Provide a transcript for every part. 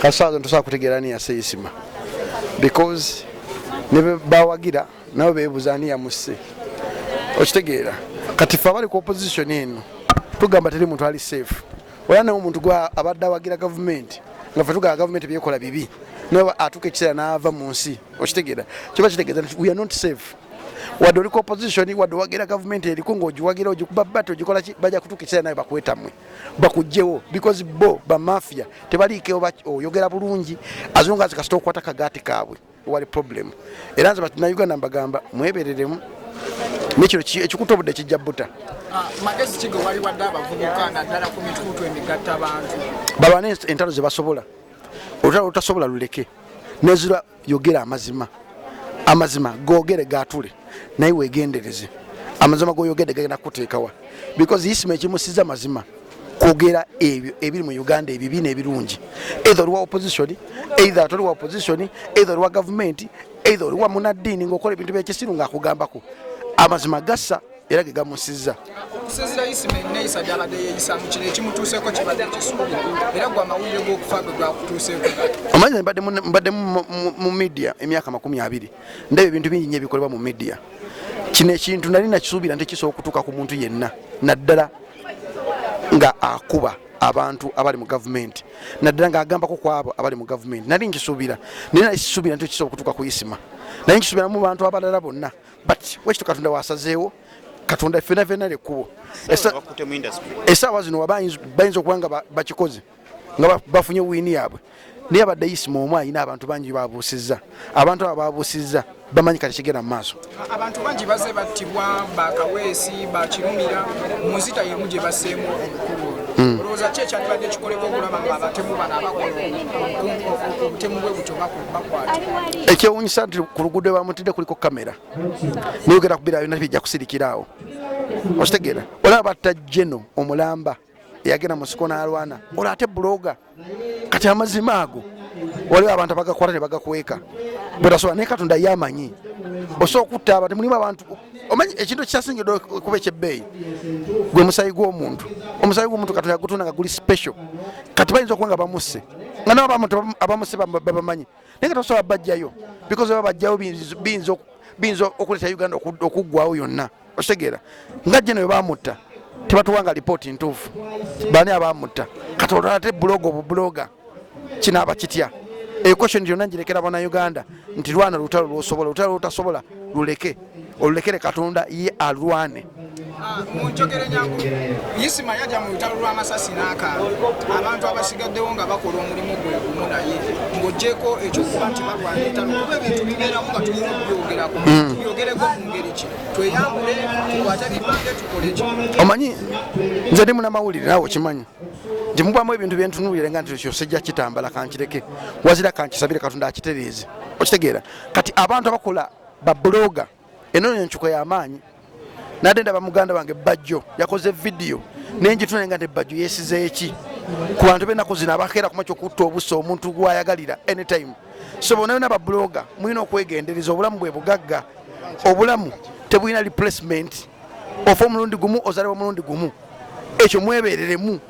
kasaza ntosa kutegerani ya isma because nebe bawagira nabo bebuzani ya musse okitegeera kati fa bali ku opposition eno tugamba teri muntu ali safe oyana omuntu gwa abadde awagira government nga fa tuga government byekola bibi no atuke kisera naava mu nsi okitegeera kiba kitegeeza we are not safe wado liko opposition wado wagira government elikungo ojiwagira ojikuba bato ojikola baja kutukisera nayo bakwetamwe bakujjewo because bo ba mafia tebalike oyogera bulungi azunga zikasito kwata kagati kabwe wali problem eranze batina Uganda mbagamba mwebereremu nikyo ekikutobudde kijjabuta magezi kigo wali wadaba vubuka na dala ku mitutu emigatta abantu babane entalo ze basobola utasobola luleke nezira yogera amazima gogere gatule naye wegendereze amazima goyogede gagenda kuteekawa because isma ekimusiza mazima kogera ebyo ebiri mu Uganda ebibine ebirungi either wa opposition either wa opposition either wa government either wa munadini ngokola ebintu by'ekisiru ngakugambako amazima gassa era gegamusiza sezira isma neisa gyabade yisa mu kire kimutuuseko kibadde kisubi era gwa mawulire g'okufa gwa kutuuseko amanya mbadde mu media emyaka 20 ndebe ebintu bingi nnyo ebikolebwa mu media kino ekintu nali nakisuubira nti kisobola okutuuka ku muntu yenna naddala nga akuba abantu abali mu government naddala nga agambako kwabo abali mu government nali nkisuubira naye nakisuubira nti kisobola okutuuka ku isma naye nkisuubira mu bantu abalala bonna but wekito Katonda wasazeewo Katonda fena lekubo esaawa zino bayinza okuba nga bakikoze nga bafunye wiini yaabwe naye abadde isma omw ayina abantu bangi babuusizza abantu abo babuusizza bamanyi kati kigenda mu maaso abantu bangi baze battibwa bakaweesi bakirumira mu nzita yemu gye baseemu obukulu olowooza ki ekyandibadde kikoleko okulaba nga abatemu bano abakola obutemu bwe butyo bakwata ekyewuunyisa nti ku luguudo bamutidde kuliko kamera niyogera kubira byonna bijja kusirikiraawo okitegeera olaba batta jeno omulamba eyagenda mu siko n'alwana olwo ate buloga kati amazima ago waliwo abantu abagakwata ne bagakweka bwetasobola naye Katonda yamanyi osobola okutta abantu mulimu abantu omanyi ekintu ekyasingira okuba ekyebbeeyi gwe musayi gw'omuntu omusayi gw'omuntu Katonda yagutunda nga guli special kati bayinza okuba nga bamusse nga nabo abamusse babamanyi naye nga tosobola bajjayo because baba bajjayo biyinza okuleeta Uganda okuggwawo yonna okitegeera nga jeno we bamutta tebatuwanga lipooti ntuufu bani abamutta Katonda ate buloga kinaaba kitya equation yonna ngirekera bannayuganda nti lwana lutalo lwosobola lutalo lutasobola olulekere Katonda ye alwane munjogere nyangu isma yaja mu lutalo lw'amasasi n'akaalo abantu abasigaddewo nga bakola omulimu gwe gumu naye ng'oggyeko ekyokuba nti balwana entalo kuba ebintu bibeeramu nga tulina okubyogerako tubyogereko mu ngeri ki tweyambule tukwate bibange tukole ki omanyi nze ndi munamawulire naawe okimanyi nti mubwamu ebintu byentunuulire nga nti kyosejja kitambala kankireke wazira kankisabire Katonda akitereeze okitegeera kati abantu abakola babuloga eno nchuko y'amaanyi nadde ndaba muganda wange Bajjo yakoze video nenjitune nga nti Bajjo yesize eki ku bantu b'ennaku zino abakeera kumakyo okutta obuso omuntu gwayagalira anytime so bona bonna babuloga mulina okwegendereza obulamu bwe bugagga obulamu tebulina replacement ofa omulundi gumu ozalibwa omulundi gumu ekyo mwebereremu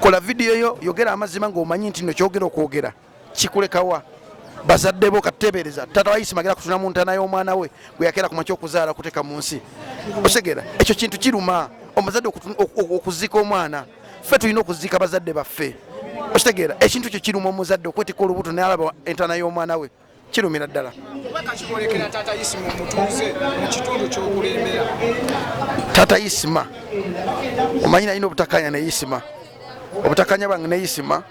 kola video yo yogera amazima ng'omanyi nti no kyogera okwogera kikulekawa bazadde bo katebereza tata wa isma agera kutuna mu ntana y'omwana we gwe yakera kumakyo okuzaala kuteka mu nsi osegera ekyo kintu kiruma omuzadde okuzika omwana ffe tulina okuzika bazadde baffe osegera ekintu kyo kiruma omuzadde okwetika olubuto n'alaba entana y'omwana we kirumira ddala tata isma omanyi nalina obutakanya ne isma obutakanya bwange ne isma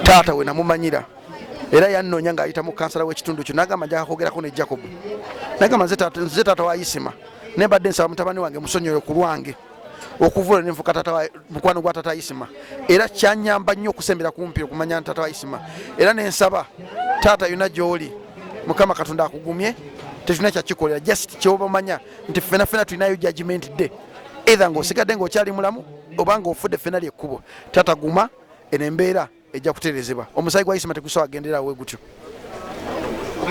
taata we namumanyira era yannonya ng'ayita mu kansala w'ekitundu kyo n'agamba njaga kwogerako ne Jacob n'agamba nze taata wa isma ne mbadde nsaba mutabani wange musonyiwe ku lwange okuvuula ne nfuka mukwano gwa taata isma era kyanyamba nnyo okusembera kumpi okumanya taata wa isma era ne nsaba taata yonna gy'oli Mukama Katonda akugumye tetulina kyakikolera just kyobamanya nti ffenna tulinayo judgment day either ng'osigadde ng'okyali mulamu oba ng'ofudde ffenna lyekkubo taata guma eno embeera ejja kutereezebwa omusayi gwa isma tegusobola agenderawo gutyo